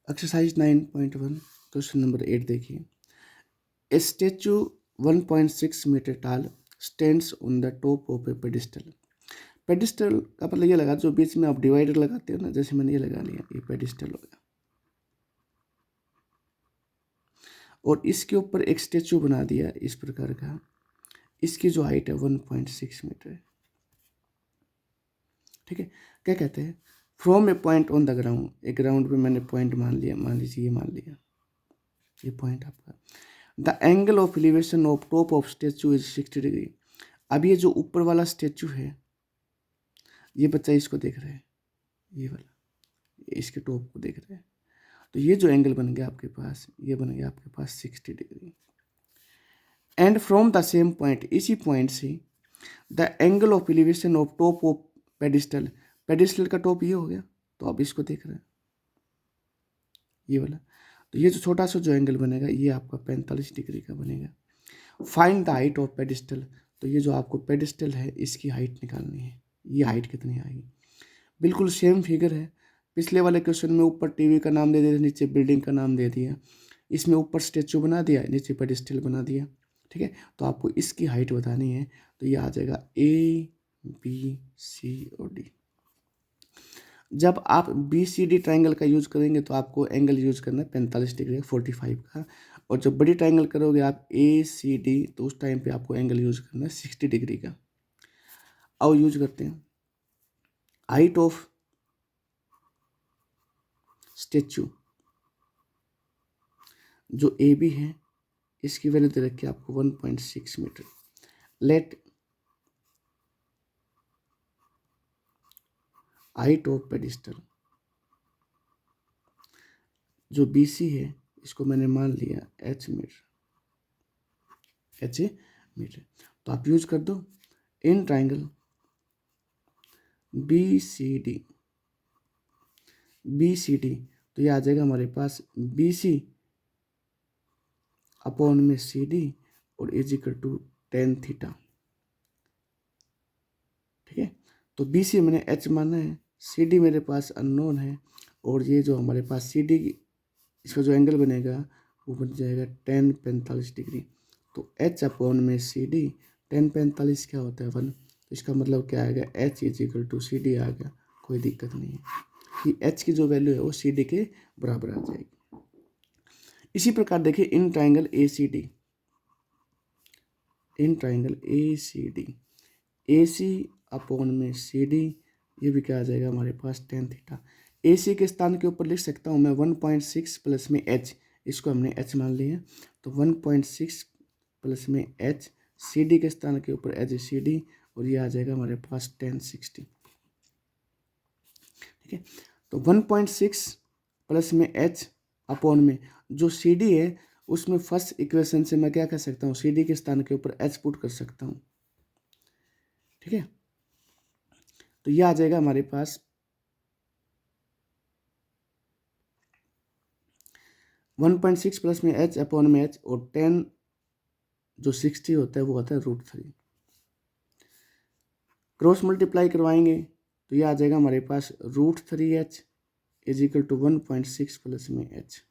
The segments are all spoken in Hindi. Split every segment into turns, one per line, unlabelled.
एक्सरसाइज 9.1 क्वेश्चन नंबर 8 देखिए। ए स्टेचू 1.6 मीटर टाल stands on the top of A pedestal. Pedestal का मतलब ये लगा जो बीच में आप डिवाइडर लगाते हो ना, जैसे मैंने ये लगा लिया, ये पेडिस्टल हो गया। और इसके ऊपर एक स्टेचू बना दिया इस प्रकार का। इसकी जो हाइट है 1.6 मीटर है। ठीक है, क्या कहते हैं, from A point on the ground, एक ग्राउंड पे मैंने पॉइंट मान लिया, मान लीजिए ये मान लिया, ये पॉइंट आपका। The angle of elevation of top of statue is 60 degree. अब ये जो ऊपर वाला स्टेचू है, ये बच्चा इसको देख रहा है, ये वाला, ये इसके टॉप को देख रहा है, तो ये जो एंगल बन गया आपके पास, ये बन गया आपके पास 60 degree. And from the same point, इसी पॉइंट से the angle of elevation of top of pedestal, pedestal का टॉप ये हो गया, तो आप इसको देख रहे हैं, ये वाला, तो ये जो छोटा सा जो एंगल बनेगा ये आपका 45 डिग्री का बनेगा। Find the height of pedestal, तो ये जो आपको पेडिस्टल है इसकी हाइट निकालनी है, ये हाइट कितनी आएगी। बिल्कुल सेम फिगर है, पिछले वाले क्वेश्चन में ऊपर टीवी का नाम दे दिया, नीचे बिल्डिंग का नाम दे दिया, इसमें ऊपर स्टेचू बना दिया, नीचे पेडिस्टल बना दिया। ठीक है, तो आपको इसकी हाइट बतानी है, तो ये आ जाएगा ABCD और D। जब आप BCD ट्राइंगल का यूज करेंगे तो आपको एंगल यूज करना है 45 डिग्री 45 का, और जब बड़ी ट्राइंगल करोगे आप ACD, तो उस टाइम पे आपको एंगल यूज करना है 60 डिग्री का। अब यूज करते हैं हाइट ऑफ स्टेचू, जो AB है इसकी वैल्यू दे रखी है आपको 1.6 metre. Let height of pedestal, जो BC है इसको मैंने मान लिया H मीटर, तो आप यूज कर दो इन ट्राइंगल BCD, तो ये आ जाएगा हमारे पास BC अपॉन में CD और is equal to tan theta. ठीक है, तो BC मैंने H माना है, CD मेरे पास अननोन है, और ये जो हमारे पास CD इसका जो एंगल बनेगा वो बन जाएगा tan 45 डिग्री। तो H अपॉन में CD, tan 45 क्या होता है 1, तो इसका मतलब क्या आएगा, H is equal to CD आ गया, कोई दिक्कत नहीं है कि H की जो वैल्यू है वो CD के बराबर आ जाएगी। इसी प्रकार देखिए in triangle ACD, AC upon में CD, ये भी क्या आ जाएगा हमारे पास tan थीटा। AC के स्थान के ऊपर लिख सकता हूँ मैं 1.6 प्लस में H, इसको हमने H मान लिया, तो 1.6 प्लस में H, CD के स्थान के ऊपर H CD, और ये आ जाएगा हमारे पास tan 60। ठीक है, तो 1.6 प्लस में H अपॉन में जो CD है उसमें फर्स्ट इक्वेशन से मैं क्या कर सकता हूँ, CD के स्थान के ऊपर H पुट कर सकता हूँ। ठीक है, तो ये आ जाएगा हमारे पास 1.6 प्लस में H अपॉन में H, और 10 जो 60 होता है वो होता है √3। क्रॉस मल्टीप्लाई करवाएंगे तो ये आ जाएगा हमारे पास √3H is equal to 1.6 plus में H।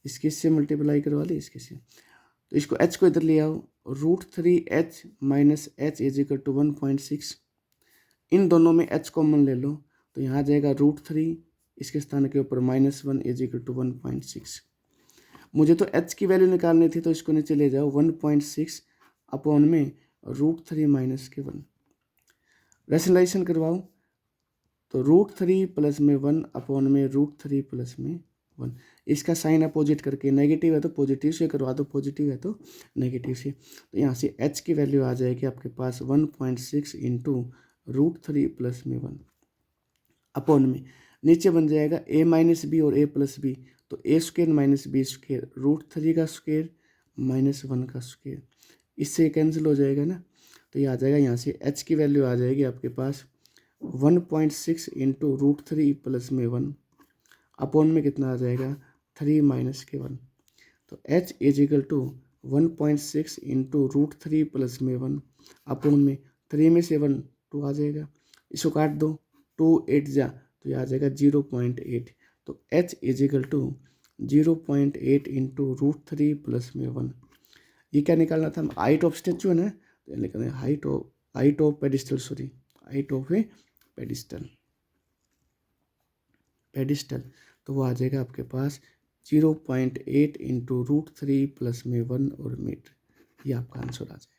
इसके से मल्टीप्लाई करवा ली, इसके से, तो इसको H को इधर ले आओ, √3H minus H is equal to 1.6, इन दोनों में H कॉमन ले लो, तो यहाँ आ जाएगा √3, इसके स्थान के ऊपर -1 इज इक्वल टू 1.6। मुझे तो H की वैल्यू निकालनी थी, तो इसको नीचे ले जाओ, 1.6 अपॉन में √3 माइनस के 1, रेशनलाइजेशन करवाओ, तो √3 प्लस में 1 अपॉन में √3 प्लस में 1, इसका साइन अपोजिट करके, नेगेटिव है तो पॉजिटिव से करवा दो, पॉजिटिव है तो नेगेटिव से, तो यहाँ से H की वैल्यू आ जाएगी आपके पास 1.6 इंटू √3 प्लस में 1 अपॉन में, नीचे बन जाएगा A माइनस बी और A प्लस बी, तो A square minus B square, √3 का स्क्वेयर माइनस 1 का स्क्वेयर, इससे कैंसिल हो जाएगा ना, तो ये आ जाएगा, यहाँ से H की वैल्यू आ जाएगी आपके पास 1.6 इंटू √3 प्लस में 1 अपॉन में कितना आ जाएगा 3 माइनस के 1, तो H is equal to 1.6 into √3 plus में 1 अपॉन में 3 में से 1 2 आ जाएगा, इसको काट दो, 2 8 जा, तो ये आ जाएगा 0.8, तो h is equal to 0.8 into √3 plus में 1। ये क्या निकालना था, हाइट ऑफ स्टेचू है ना, तो लिखना है height of pedestal, sorry height of A pedestal. तो वो आ जाएगा आपके पास 0.8 इंटू √3 प्लस में 1 और मीटर। ये आपका आंसर आ जाएगा।